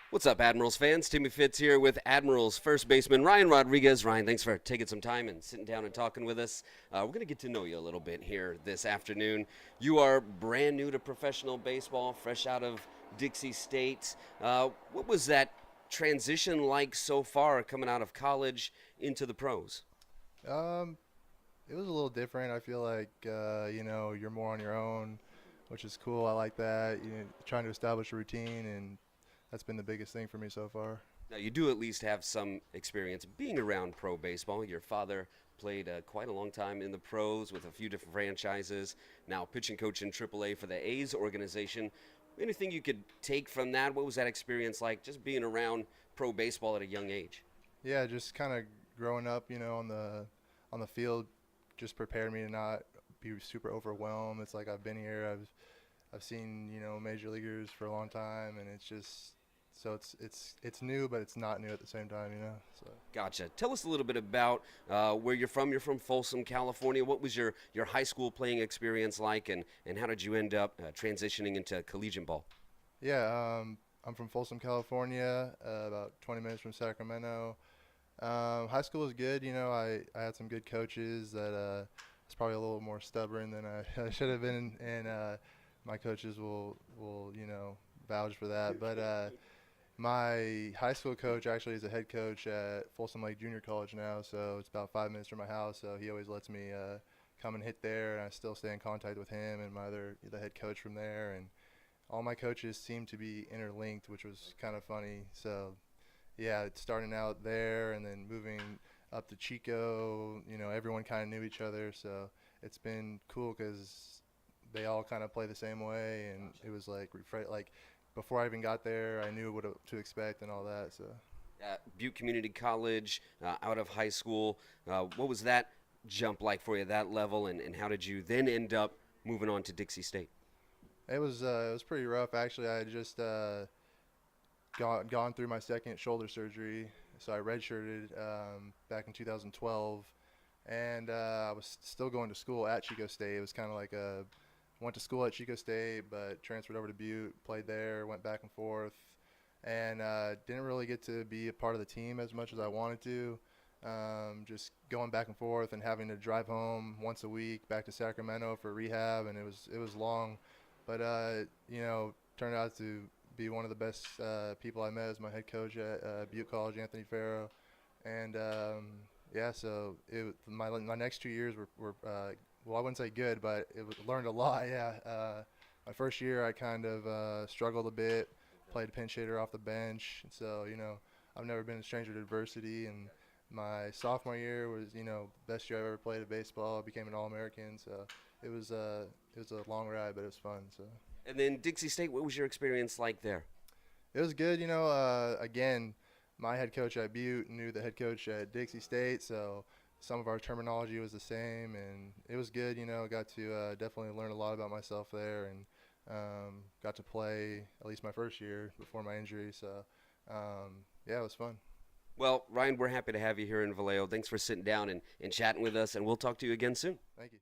What's up, Admirals fans? Timmy Fitz here with Admirals first baseman Ryan Rodriguez. Ryan, thanks for taking some time and sitting down and talking with us. We're going to get to know you a little bit here this afternoon. You are brand new to professional baseball, fresh out of Dixie State. What was that transition like so far, coming out of college into the pros? Um, it was a little different. I feel like you're more on your own, which is cool. I like that. Trying to establish a routine, and that's been the biggest thing for me so far. Now, you do at least have some experience being around pro baseball. Your father played quite a long time in the pros with a few different franchises, now pitching coach in AAA for the A's organization. Anything you could take from that? What was that experience like, just being around pro baseball at a young age? Yeah, just kind of growing up, on the field, just prepared me to not be super overwhelmed. It's like I've been here. I've seen major leaguers for a long time, and it's just so it's new, but it's not new at the same time. So. Gotcha. Tell us a little bit about where you're from. You're from Folsom, California. What was your high school playing experience like, and how did you end up transitioning into collegiate ball? Yeah, I'm from Folsom, California, about 20 minutes from Sacramento. High school was good. I had some good coaches that was probably a little more stubborn than I should have been, and my coaches will vouch for that. But my high school coach actually is a head coach at Folsom Lake Junior College now, so it's about 5 minutes from my house. So he always lets me come and hit there, and I still stay in contact with him and the head coach from there. And all my coaches seem to be interlinked, which was kind of funny. So yeah, it's starting out there and then moving up to Chico. Everyone kind of knew each other, so it's been cool because they all kind of play the same way, and it was like before I even got there, I knew what to expect and all that. So Butte Community College, out of high school. What was that jump like for you, that level, and how did you then end up moving on to Dixie State? it was pretty rough actually. I had just gone through my second shoulder surgery, so I redshirted back in 2012, and I was still going to school at Chico State. It was kind of like went to school at Chico State, but transferred over to Butte, played there, went back and forth, and didn't really get to be a part of the team as much as I wanted to. Just going back and forth and having to drive home once a week back to Sacramento for rehab, and it was long, but turned out to be one of the best people I met as my head coach at Butte College, Anthony Farrow, and yeah, so my next 2 years were well, I wouldn't say good, but learned a lot. Yeah, my first year I kind of struggled a bit, played pinch hitter off the bench, so I've never been a stranger to adversity. And my sophomore year was best year I've ever played at baseball. I became an All-American, so it was a long ride, but it was fun. So. And then Dixie State, what was your experience like there? It was good, again, my head coach at Butte knew the head coach at Dixie State, so some of our terminology was the same, and it was good, got to definitely learn a lot about myself there, and got to play at least my first year before my injury, so yeah, it was fun. Well, Ryan, we're happy to have you here in Vallejo. Thanks for sitting down and chatting with us, and we'll talk to you again soon. Thank you.